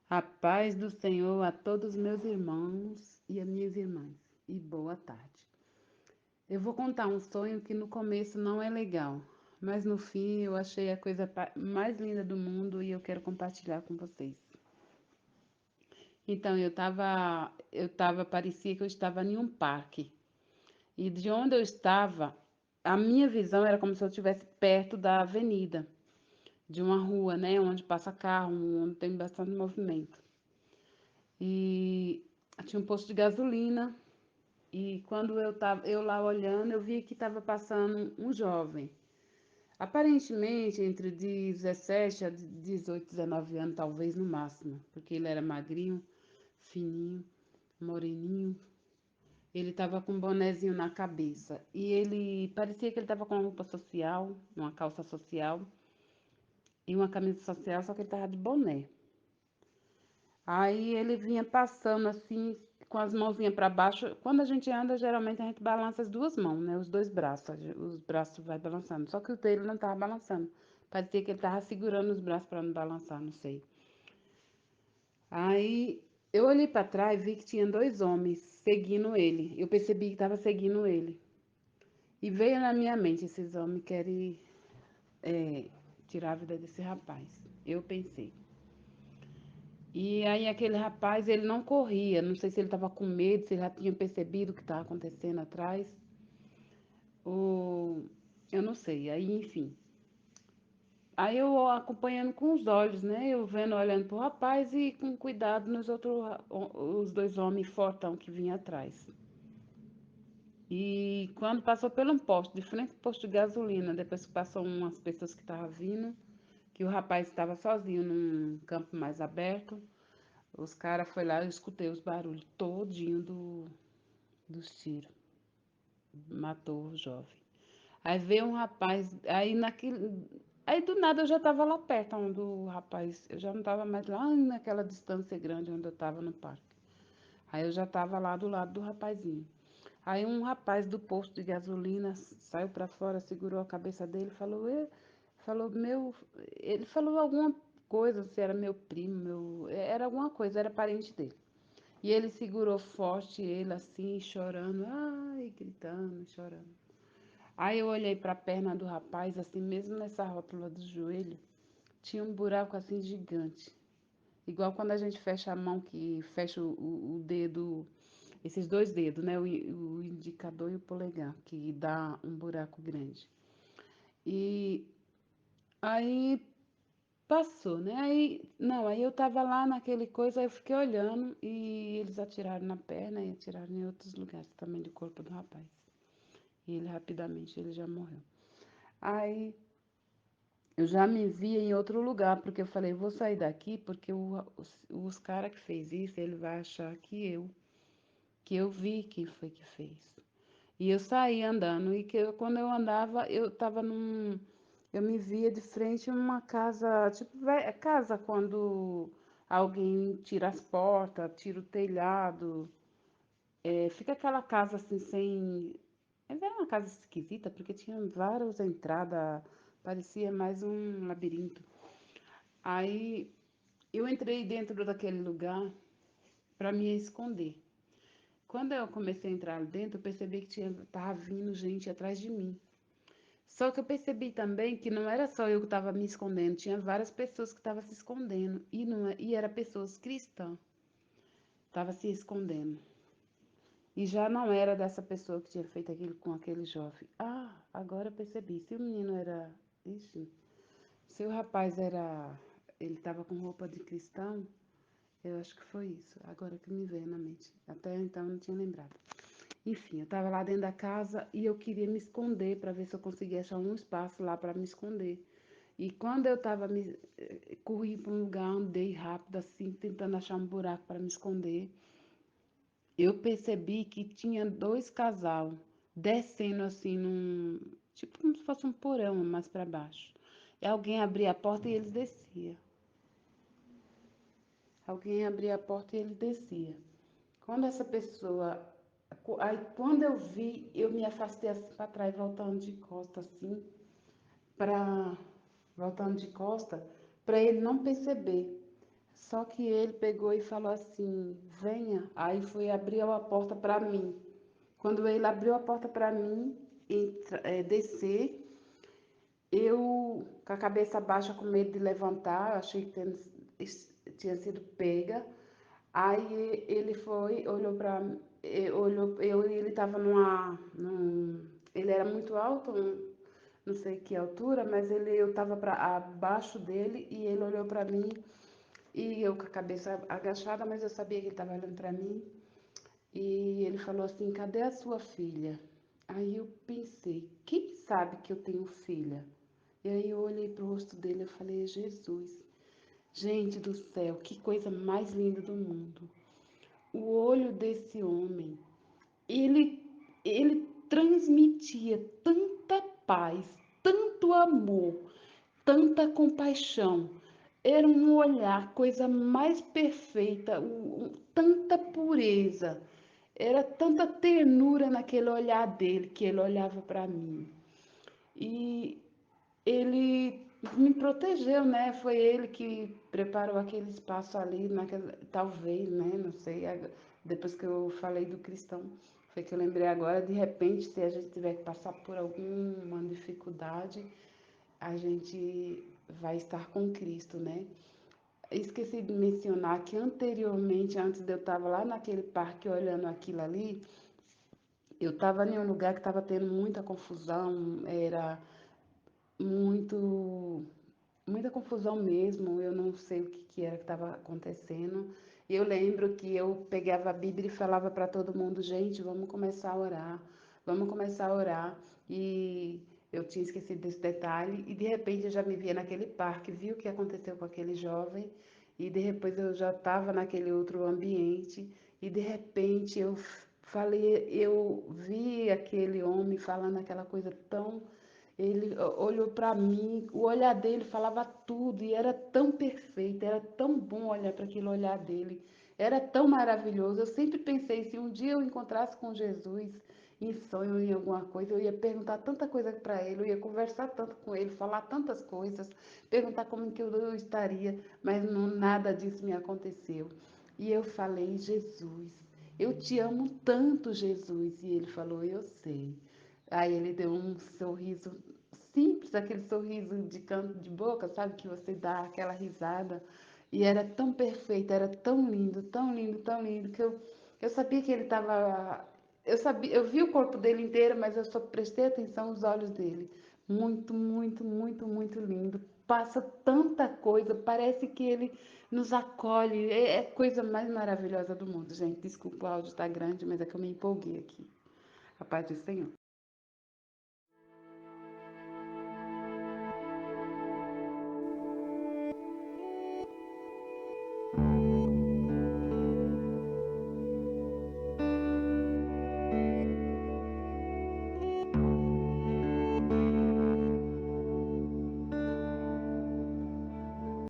A paz do Senhor a todos os meus irmãos e as minhas irmãs, e boa tarde. Eu vou contar um sonho que no começo não é legal, mas no fim eu achei a coisa mais linda do mundo e eu quero compartilhar com vocês. Então parecia que eu estava em um parque, e de onde eu estava, a minha visão era como se eu estivesse perto da avenida, de uma rua, né, onde passa carro, onde tem bastante movimento. E tinha um posto de gasolina. E quando eu lá olhando, eu vi que estava passando um jovem, aparentemente entre 17 a 18, 19 anos, talvez no máximo, porque ele era magrinho, fininho, moreninho. Ele estava com um bonezinho na cabeça e ele parecia que ele estava com uma roupa social, uma calça social e uma camisa social, só que ele estava de boné. Aí ele vinha passando assim, com as mãozinhas para baixo. Quando a gente anda, geralmente a gente balança as duas mãos, né? Os dois braços. Os braços vai balançando. Só que o dele não tava balançando. Parecia que ele tava segurando os braços para não balançar, não sei. Aí eu olhei para trás e vi que tinha dois homens seguindo ele. Eu percebi que tava seguindo ele. E veio na minha mente, esses homens querem tirar a vida desse rapaz. Eu pensei. E aí aquele rapaz, ele não corria, não sei se ele estava com medo, se ele já tinha percebido o que estava acontecendo atrás, ou eu não sei, aí enfim. Aí eu acompanhando com os olhos, né? Eu vendo, olhando pro rapaz e com cuidado nos outros, os dois homens fortão que vinham atrás. E quando passou pelo um posto, de frente ao posto de gasolina, depois que passou umas pessoas que estavam vindo, que o rapaz estava sozinho num campo mais aberto, os caras foi lá, eu escutei os barulhos todinho dos tiros. Matou o jovem. Aí veio um rapaz, aí naquele. Aí do nada eu já estava lá perto onde o rapaz. Eu já não estava mais lá naquela distância grande onde eu estava no parque. Aí eu já estava lá do lado do rapazinho. Aí um rapaz do posto de gasolina saiu para fora, segurou a cabeça dele, e falou, falou meu, ele falou alguma coisa, se era meu primo, era alguma coisa, era parente dele. E ele segurou forte ele assim, chorando, ai, gritando, chorando. Aí eu olhei para a perna do rapaz, assim, mesmo nessa rótula do joelho, tinha um buraco assim gigante. Igual quando a gente fecha a mão, que fecha o dedo, esses dois dedos, né? O indicador e o polegar, que dá um buraco grande. E aí passou, né? Aí, não, aí eu tava lá naquele coisa, aí eu fiquei olhando e eles atiraram na perna e atiraram em outros lugares também do corpo do rapaz. E ele rapidamente, ele já morreu. Aí eu já me via em outro lugar, porque eu falei, vou sair daqui, porque os caras que fez isso, ele vai achar que eu vi quem foi que fez. E eu saí andando, e quando eu andava, eu tava eu me via de frente a uma casa, tipo, casa quando alguém tira as portas, tira o telhado, fica aquela casa assim, sem... Mas era uma casa esquisita, porque tinha várias entradas, parecia mais um labirinto. Aí eu entrei dentro daquele lugar para me esconder. Quando eu comecei a entrar dentro, eu percebi que tava vindo gente atrás de mim. Só que eu percebi também que não era só eu que estava me escondendo, tinha várias pessoas que estavam se escondendo. E, não, e eram pessoas cristãs, estavam se escondendo. E já não era dessa pessoa que tinha feito aquilo com aquele jovem. Ah, agora eu percebi. Se o menino era. Ixi, se o rapaz era. Ele estava com roupa de cristão, eu acho que foi isso. Agora que me veio na mente. Até então eu não tinha lembrado. Enfim, eu estava lá dentro da casa e eu queria me esconder para ver se eu conseguia achar um espaço lá para me esconder. E quando eu estava corri para um lugar, andei rápido assim, tentando achar um buraco para me esconder. Eu percebi que tinha dois casal descendo assim tipo como se fosse um porão mais para baixo. E alguém abria a porta e eles desciam. Alguém abria a porta e ele descia. Quando essa pessoa. Aí quando eu vi, eu me afastei assim para trás, voltando de costa assim, para voltando de costa, para ele não perceber. Só que ele pegou e falou assim: venha. Aí foi abrir a porta para mim. Quando ele abriu a porta para mim descer, eu com a cabeça baixa com medo de levantar, achei que tinha sido pega. Aí ele foi, olhou para olhou, ele estava ele era muito alto, não sei que altura, mas eu estava para abaixo dele e ele olhou para mim e eu com a cabeça agachada, mas eu sabia que ele estava olhando para mim. E ele falou assim: cadê a sua filha? Aí eu pensei: quem sabe que eu tenho filha? E aí eu olhei para o rosto dele e falei: Jesus, gente do céu, que coisa mais linda do mundo. O olho desse homem, ele, ele transmitia tanta paz, tanto amor, tanta compaixão. Era um olhar, coisa mais perfeita, tanta pureza. Era tanta ternura naquele olhar dele que ele olhava para mim. E ele me protegeu, né? Foi ele que preparou aquele espaço ali, talvez, né? Não sei. Depois que eu falei do cristão, foi que eu lembrei agora. De repente, se a gente tiver que passar por alguma dificuldade, a gente vai estar com Cristo, né? Esqueci de mencionar que anteriormente, antes de eu estar lá naquele parque olhando aquilo ali, eu estava em um lugar que estava tendo muita confusão, era muito, muita confusão mesmo. Eu não sei o que, que era que estava acontecendo. E eu lembro que eu pegava a Bíblia e falava para todo mundo, gente, vamos começar a orar, vamos começar a orar. E eu tinha esquecido desse detalhe e de repente eu já me via naquele parque, vi o que aconteceu com aquele jovem e depois eu já estava naquele outro ambiente e de repente falei, eu vi aquele homem falando aquela coisa tão ele olhou para mim, o olhar dele falava tudo e era tão perfeito, era tão bom olhar para aquele olhar dele, era tão maravilhoso. Eu sempre pensei, se um dia eu encontrasse com Jesus em sonho, em alguma coisa, eu ia perguntar tanta coisa para ele, eu ia conversar tanto com ele, falar tantas coisas, perguntar como que eu estaria, mas não, nada disso me aconteceu. E eu falei, Jesus, eu te amo tanto, Jesus. E ele falou, eu sei. Aí ele deu um sorriso simples, aquele sorriso de canto de boca, sabe? Que você dá aquela risada. E era tão perfeito, era tão lindo, tão lindo, tão lindo, que eu sabia que ele estava. Eu sabia, eu vi o corpo dele inteiro, mas eu só prestei atenção nos olhos dele. Muito, muito, muito, muito lindo. Passa tanta coisa, parece que ele nos acolhe. É a coisa mais maravilhosa do mundo, gente. Desculpa, o áudio está grande, mas é que eu me empolguei aqui. A paz do Senhor.